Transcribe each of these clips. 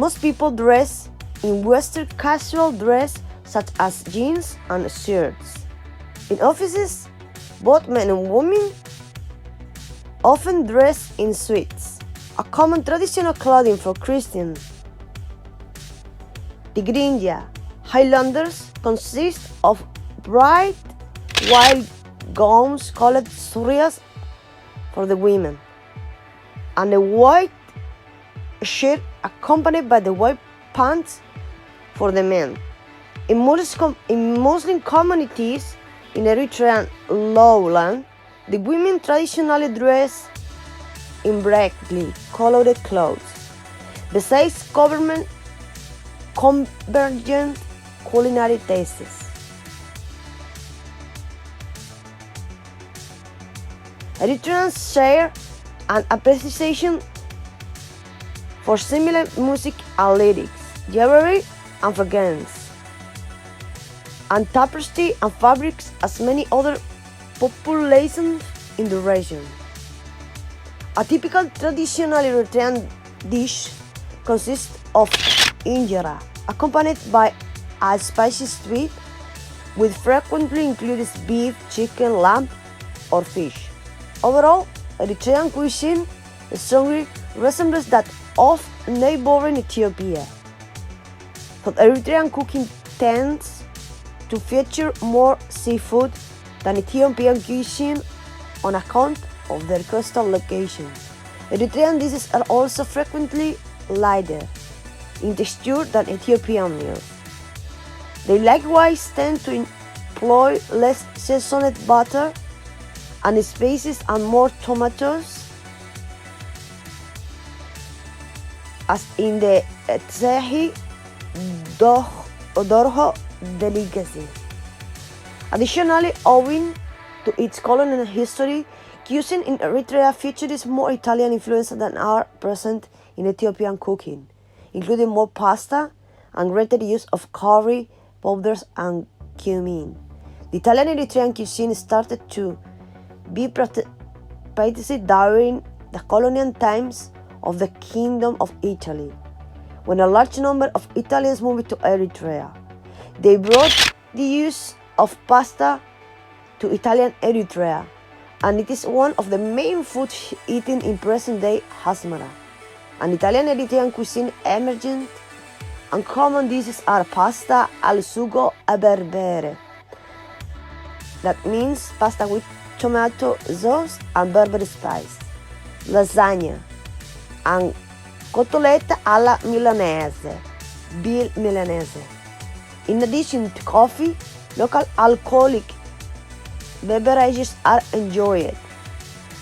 Most people dress in Western casual dress such as jeans and shirts. In offices, both men and women often dress in suits, a common traditional clothing for Christians. Tigrinja Highlanders consist of bright white gowns called surias for the women, and a white shirt accompanied by the white pants for the men. In Muslim communities in Eritrean lowland, the women traditionally dress in brightly colored clothes. Besides convergent culinary tastes, Eritreans share an appreciation for similar music and lyrics, jewelry and fragrance, and tapestry and fabrics as many other populations in the region. A typical traditional Eritrean dish consists of injera, accompanied by a spicy stew, which frequently includes beef, chicken, lamb, or fish. Overall, Eritrean cuisine strongly resembles that of neighboring Ethiopia, but Eritrean cooking tends to feature more seafood than Ethiopian cuisine on account of their coastal location. Eritrean dishes are also frequently lighter in texture than Ethiopian meals. They likewise tend to employ less seasoned butter and spices and more tomatoes, as in the Tsehi Dorho delicacy. Additionally, owing to its colonial history, cuisine in Eritrea features more Italian influences than are present in Ethiopian cooking, including more pasta and greater use of curry powders and cumin. The Italian Eritrean cuisine started to be practiced during the colonial times of the Kingdom of Italy, when a large number of Italians moved to Eritrea. They brought the use of pasta to Italian Eritrea, and it is one of the main foods eaten in present-day Asmara. An Italian Eritrean cuisine emergent and common dishes are pasta al sugo e berbere, that means pasta with tomato sauce and berbere spice, lasagna, and cotoletta alla milanese, veal milanese. In addition to coffee, local alcoholic beverages are enjoyed.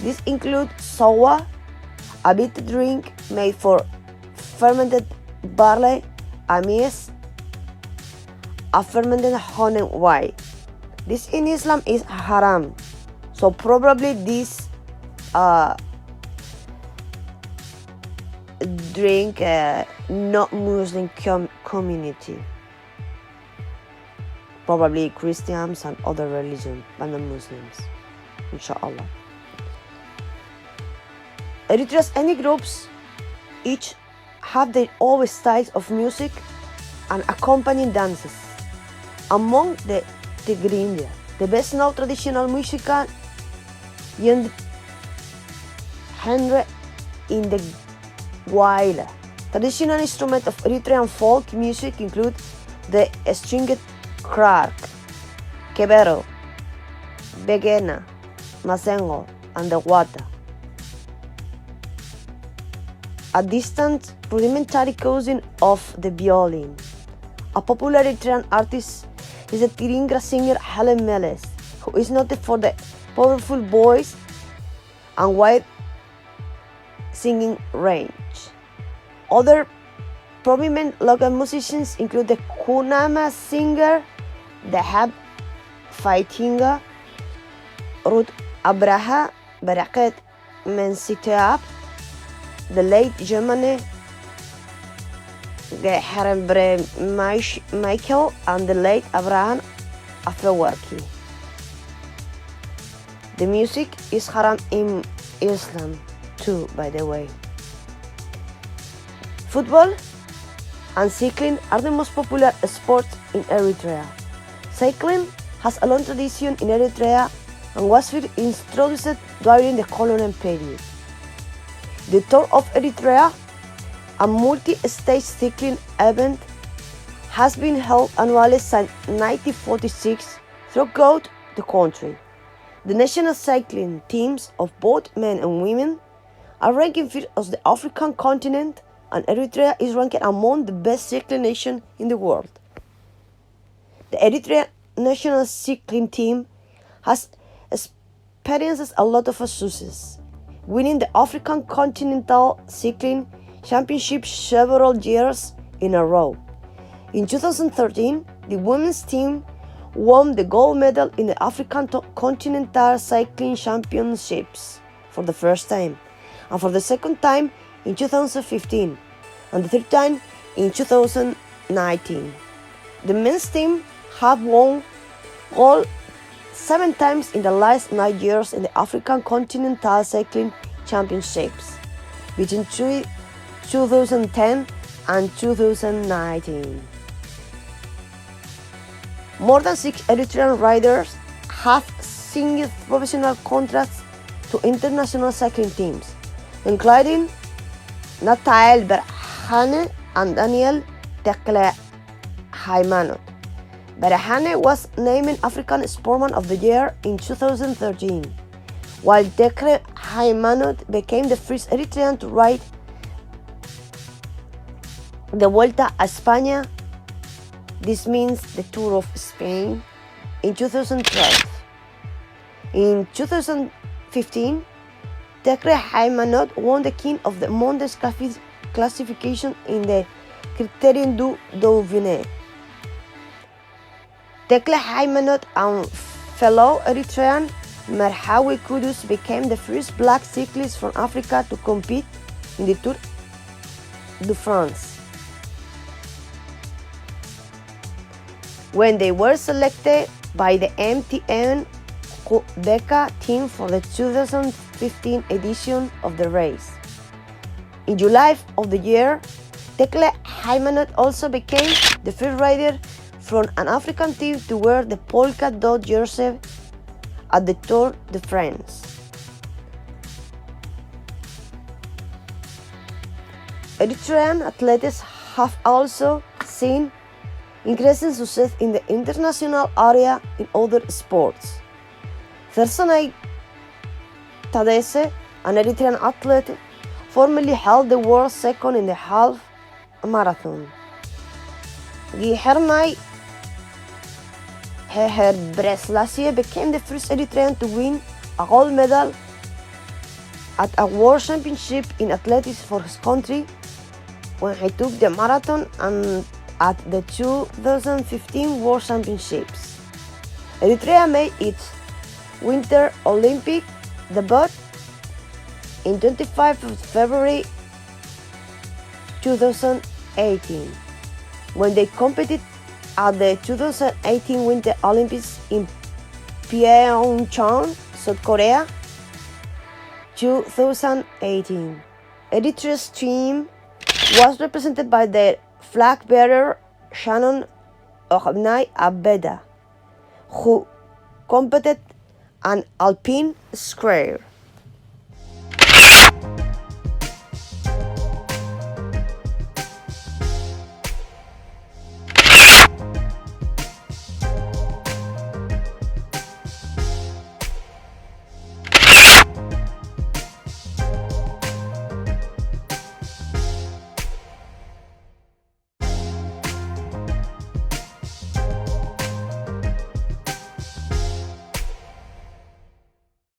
These include sowa, a bitter drink made for fermented barley, amis, a fermented honey wine. This in Islam is haram, so probably this drink not Muslim community, probably Christians and other religions, but not Muslims, inshallah. Eritrea's ethnic groups each have their own styles of music and accompanying dances. Among the Tigrinja, the best known traditional musical genre in the Gwaila. Traditional instruments of Eritrean folk music include the stringed crark, kebero, begena, masengo, and the wata. A distant rudimentary cousin of the violin. A popular Eritrean artist is the Tigrinja singer Haile Meles, who is noted for the powerful voice and wide singing range. Other prominent local musicians include the Kunama singer, the Hab Fightinga, Ruth Abraha, Baraket Mensiteab, the late Germany Geherenbre Michael, and the late Abraham Afewerki. The music is haram in Islam too, by the way. Football and cycling are the most popular sports in Eritrea. Cycling has a long tradition in Eritrea and was first introduced during the colonial period. The Tour of Eritrea, a multi-stage cycling event, has been held annually since 1946 throughout the country. The national cycling teams of both men and women are ranked first on the African continent, and Eritrea is ranked among the best cycling nations in the world. The Eritrea national cycling team has experienced a lot of success, winning the African Continental Cycling Championship several years in a row. In 2013, the women's team won the gold medal in the African Continental Cycling Championships for the first time, and for the second time in 2015, and the third time in 2019. The men's team have won gold 7 times in the last 9 years in the African Continental Cycling Championships between 2010 and 2019. More than 6 Eritrean riders have signed professional contracts to international cycling teams, including Natael Berhane and Daniel Tekle Haymanot. Berhane was named African Sportsman of the Year in 2013, while Tekle Haymanot became the first Eritrean to ride the Vuelta a España, this means the Tour of Spain, in 2012. In 2015, Tekle Haymanot won the King of the Mountains classification in the Criterium du Dauphiné. Tekle Haymanot and fellow Eritrean Merhawi Kudus became the first black cyclist from Africa to compete in the Tour de France, when they were selected by the MTN Quebec team for the 2015 edition of the race. In July of the year, Tekle Haymanot also became the first rider from an African team to wear the polka dot jersey at the Tour de France. Eritrean athletes have also seen increasing success in the international area in other sports. Thersanay Tadesse, an Eritrean athlete, formerly held the world second in the half marathon. Gihermay Breslassie became the first Eritrean to win a gold medal at a world championship in athletics for his country when he took the marathon and at the 2015 World Championships. Eritrea made its Winter Olympic debut in 25 February 2018, when they competed at the 2018 Winter Olympics in Pyeongchang, South Korea. 2018. Eritrea's team was represented by their flag bearer Shannon Ohabnai Abeda, who competed an alpine skier.